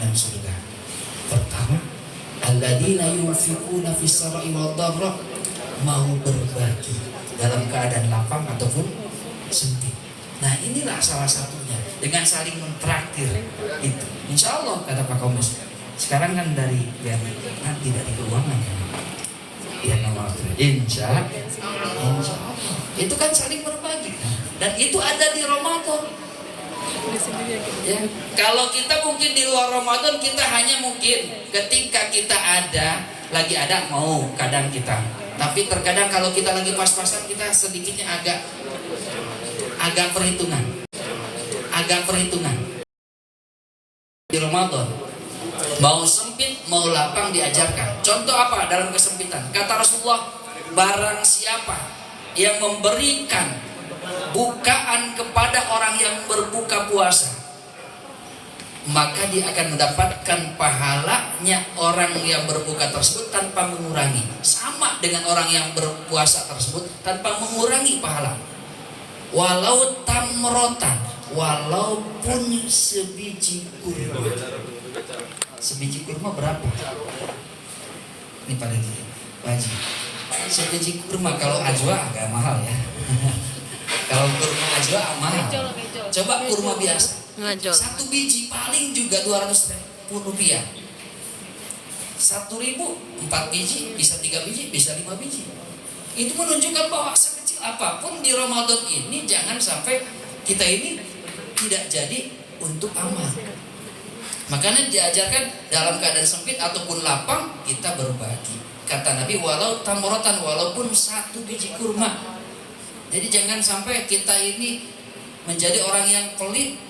dalam surga. Pertama, alladzina yunfiquna fis sarai wad dharra, mau berbagi dalam keadaan lapang ataupun sempit. Nah, inilah salah satunya dengan saling mentraktir itu. Insya Allah kata Pak Komus, sekarang kan dari nanti dari keuangan kan. Ya nomor insya Allah itu kan saling berbagi dan itu ada di Ramadan. Ya, kalau kita mungkin di luar Ramadan kita hanya mungkin ketika kita lagi ada mau kadang kita, tapi terkadang kalau kita lagi pas-pasan kita sedikitnya agak perhitungan di Ramadan. Mau sempit, mau lapang diajarkan. Contoh apa dalam kesempitan? Kata Rasulullah, barang siapa yang memberikan bukaan kepada orang yang berbuka puasa, maka dia akan mendapatkan pahalanya orang yang berbuka tersebut tanpa mengurangi. Sama dengan orang yang berpuasa tersebut tanpa mengurangi pahala. Walau tamrotan, walaupun sebiji kurma. Sebiji kurma berapa? Ini pada Haji. Sebiji kurma kalau ajwa agak mahal ya. Kalau kurma ajwa mahal. Coba kurma biasa. Satu biji paling juga 200 rupiah. 1.000 4 biji, bisa 3 biji, bisa 5 biji. Itu menunjukkan bahwa sekecil apapun di Ramadan ini jangan sampai kita ini tidak jadi untuk amal. Makanya diajarkan dalam keadaan sempit ataupun lapang kita berbagi. Kata Nabi, walau tamrotan, walaupun 1 biji kurma. Jadi jangan sampai kita ini menjadi orang yang pelit.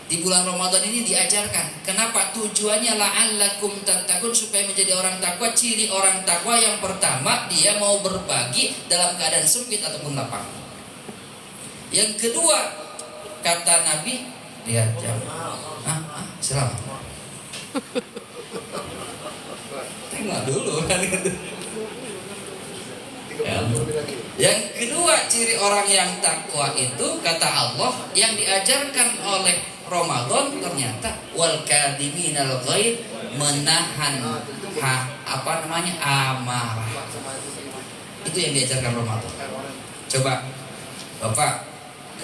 Di bulan Ramadan ini diajarkan. Kenapa? Tujuannya la'allakum tattaqun, supaya menjadi orang takwa. Ciri orang takwa yang pertama, dia mau berbagi dalam keadaan sempit ataupun lapang. Yang kedua, kata Nabi, lihat jam. Selamat. Tengok dulu kan itu. Yang kedua ciri orang yang takwa itu kata Allah yang diajarkan oleh Ramadan ternyata wal kadhiminal ghaid, menahan amarah. Itu yang diajarkan Ramadan. Coba Bapak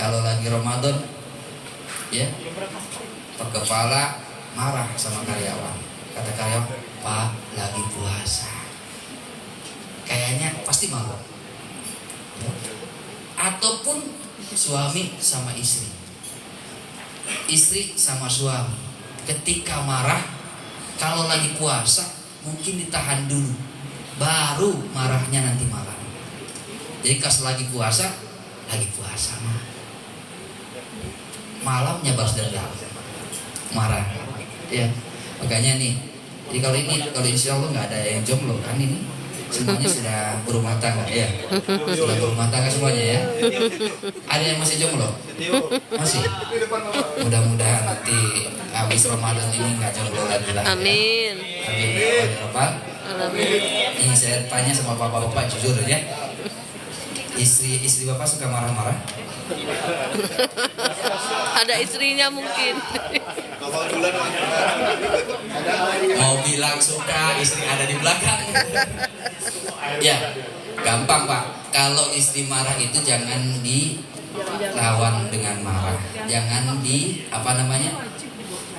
kalau lagi Ramadan ya, kepala marah sama karyawan. Kata karyawan, Pak lagi puasa. Kayaknya pasti malu. Ya. Ataupun suami sama istri, istri sama suami, ketika marah, kalau lagi puasa mungkin ditahan dulu, baru marahnya nanti malam. Jadi pas lagi puasa malamnya baru dendam, marah. Ya, makanya nih. Jadi kalau insya Allah nggak ada yang jomblo kan ini semuanya sudah berumah tangga ya, sudah berumah tangga semuanya ya. Ada yang masih jomblo? Masih. Mudah-mudahan nanti habis Ramadan ini nggak jomblo lagi lah. Amin. Ya. Amin. Bapak. Amin. Ini saya tanya sama bapak-bapak jujur ya. Istri bapak suka marah-marah? Ada istrinya mungkin. Mau bilang suka, istri ada di belakang. Ya, gampang Pak. Kalau istri marah itu jangan dilawan dengan marah. Jangan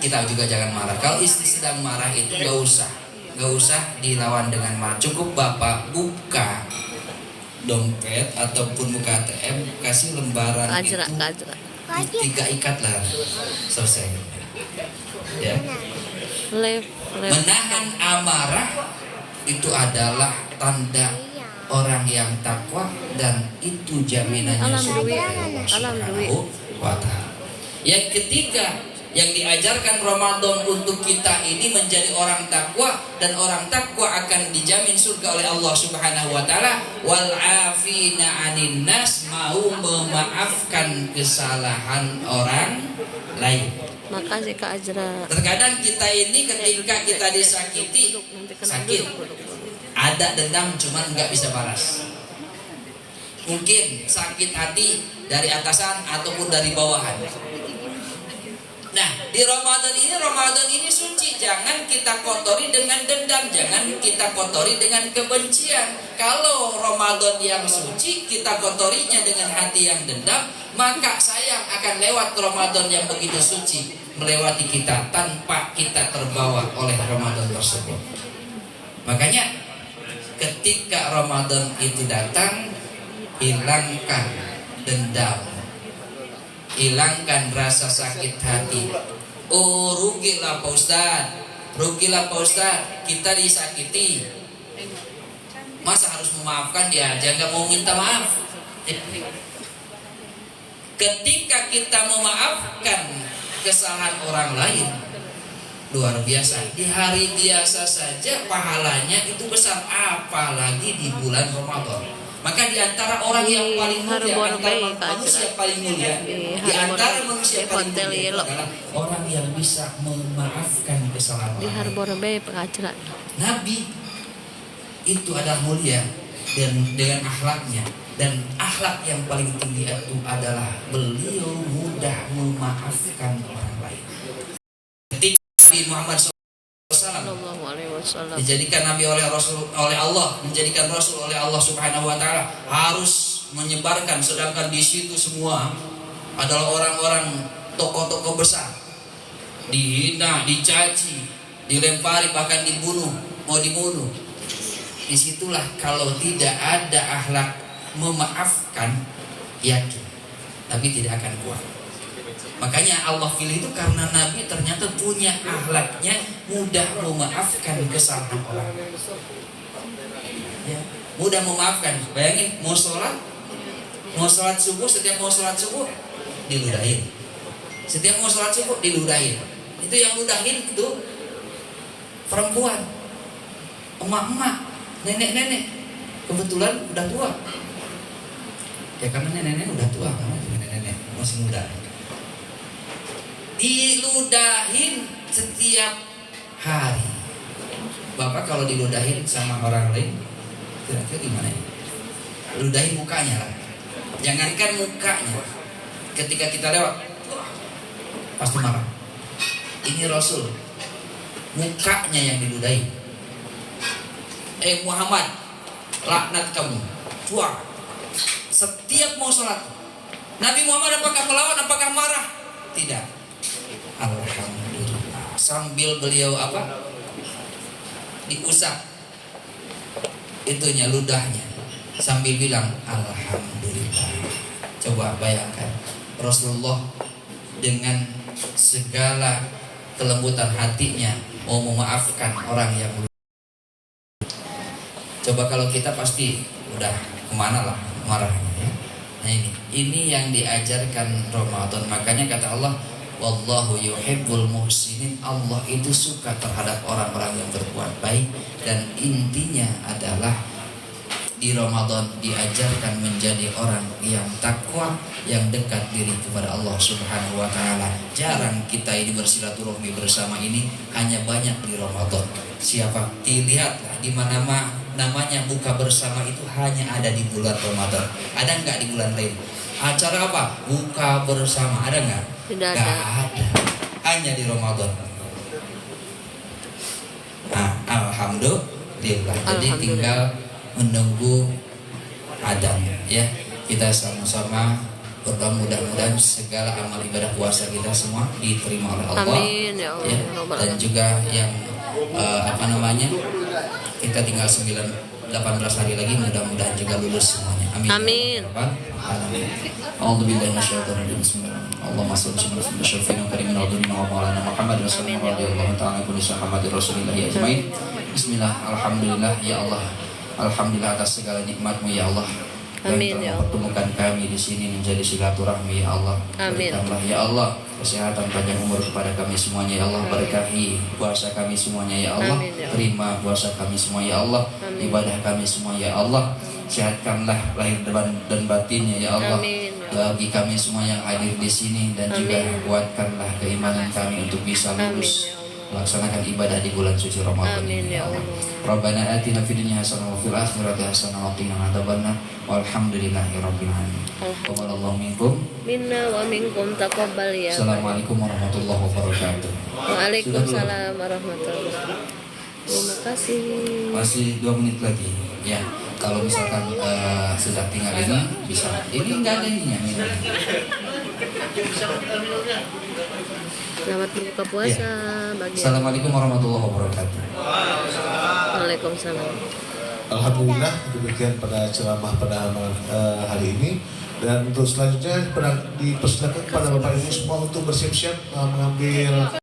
kita juga jangan marah. Kalau istri sedang marah itu gak usah dilawan dengan marah. Cukup Bapak buka dompet ataupun buka ATM, kasih lembaran Kajrak. 3 ikat lah, selesai. Ya. Menahan amarah itu adalah tanda orang yang takwa dan itu jaminannya surga Allah Subhanahu wa Ta'ala. Yang ketiga yang diajarkan Ramadan untuk kita ini menjadi orang takwa, dan orang takwa akan dijamin surga oleh Allah Subhanahu wa Ta'ala. Wal afina 'anin nas, mau memaafkan kesalahan orang lain. Makasih Kak Ajra. Terkadang kita ini ketika kita disakiti, sakit, ada dendam cuman nggak bisa balas. Mungkin sakit hati dari atasan ataupun dari bawahan. Nah, di Ramadan ini suci. Jangan kita kotori dengan dendam, jangan kita kotori dengan kebencian. Kalau Ramadan yang suci kita kotorinya dengan hati yang dendam, maka sayang akan lewat Ramadan yang begitu suci melewati kita tanpa kita terbawa oleh Ramadan tersebut. Makanya ketika Ramadan itu datang, hilangkan dendam, hilangkan rasa sakit hati. Oh, rugilah Pak Ustaz, rugilah Pak Ustaz, kita disakiti. Masa harus memaafkan dia aja nggak mau minta maaf? Ketika kita memaafkan kesalahan orang lain, luar biasa. Di hari biasa saja pahalanya itu besar, apalagi di bulan Ramadan. Maka di antara orang yang paling mulia, antara manusia paling mulia, di antara manusia paling mulia adalah orang yang bisa memaafkan kesalahan Di orang Harbor Bay pengacara. Nabi itu adalah mulia dan dengan akhlaknya, dan akhlak yang paling tinggi itu adalah beliau mudah memaafkan orang lain. Ketika Nabi Muhammad SAW dijadikan Nabi oleh Allah, menjadikan Rasul oleh Allah Subhanahu Wa Taala, harus menyebarkan, sedangkan di situ semua adalah orang-orang tokoh-tokoh besar, dihina, dicaci, dilempari, bahkan dibunuh, mau dibunuh. Disitulah kalau tidak ada akhlak memaafkan, yakin Nabi tidak akan kuat. Makanya Allah pilih itu karena Nabi ternyata punya akhlaknya mudah memaafkan kesalahan orang. Ya, mudah memaafkan. Bayangin mau sholat subuh, setiap mau sholat subuh diludahin. Setiap mau sholat subuh diludahin. Itu yang ludahin itu perempuan, emak-emak, nenek-nenek. Kebetulan udah tua. Ya karena nenek-nenek udah tua, karena nenek-nenek masih muda. Diludahin setiap hari. Bapak kalau diludahin sama orang lain, kira-kira gimana ya? Ludahin mukanya lah. Jangankan mukanya, ketika kita lewat, pasti marah. Ini Rasul, mukanya yang diludahin. Muhammad, laknat kamu, tua. Setiap mau sholat, Nabi Muhammad apakah melawan, apakah marah? Tidak. Alhamdulillah. Sambil beliau diusap itunya, ludahnya, sambil bilang alhamdulillah. Coba bayangkan Rasulullah dengan segala kelembutan hatinya mau memaafkan orang yang. Coba kalau kita pasti udah kemana lah marahnya ya. Nah ini yang diajarkan Ramadan. Makanya kata Allah, wallahu yuhibbul muhsinin. Allah itu suka terhadap orang-orang yang berbuat baik. Dan intinya adalah di Ramadan diajarkan menjadi orang yang takwa, yang dekat diri kepada Allah Subhanahu Wa Taala. Jarang kita ini bersilaturahmi bersama ini, hanya banyak di Ramadan. Siapa? Dilihatlah di mana namanya buka bersama itu hanya ada di bulan Ramadan. Ada nggak di bulan lain? Acara apa? Buka bersama ada nggak? Tidak ada. Hanya di Ramadan. Nah, alhamdulillah. Jadi tinggal menunggu adzan ya. Kita sama-sama berdoa mudah-mudahan segala amal ibadah puasa kita semua diterima oleh Allah. Amin ya Allah. Ya. Dan juga yang kita tinggal 18 hari lagi, mudah-mudahan juga lulus semuanya. Amin. Amin. Amin. A'udzubillahi minasyaitonir rajim. Allahumma shalli ala sayyidina karim wa maulana Muhammad wa sallallahu alaihi ta'ala kulli sahabati Rasulillah ajmain. Bismillah, alhamdulillah ya Allah. Alhamdulillah atas segala nikmat-Mu ya Allah. Amin ya Allah. Pertemukan kami di sini menjadi silaturahmi ya Allah. Amin. Berikanlah ya Allah kesehatan, panjang umur kepada kami semuanya ya Allah. Berkahi puasa kami semuanya ya Allah. Amin, ya Allah. Terima puasa kami semua ya Allah. Amin. Ibadah kami semua ya Allah. Sehatkanlah lahir dan batinnya ya Allah. Amin, ya Bagi kami semua yang hadir di sini, dan Amin. juga kuatkanlah keimanan kami untuk bisa Amin lulus ya Allah. melaksanakan ibadah di bulan suci Ramadan Amin ini. ya Allah. Rabbana atina fid dunya hasanah wa fil akhirati hasanah wa qina adzabannar. Walhamdulillahi rabbil alamin. Taqabbalallahu minkum. Minna wa minkum taqabbal ya. Assalamualaikum warahmatullahi wabarakatuh. Waalaikumsalam warahmatullahi wabarakatuh. Terima kasih. Masih 2 menit lagi. Ya, kalau misalkan sudah tinggal ini bisa. Ini enggak ada ininya. Selamat berbuka puasa bagi. Assalamualaikum warahmatullahi wabarakatuh. Waalaikumsalam. Alhamdulillah demikian pada ceramah pada hari ini, dan untuk selanjutnya dipersilakan kepada Bapak Ibu semua untuk bersiap-siap mengambil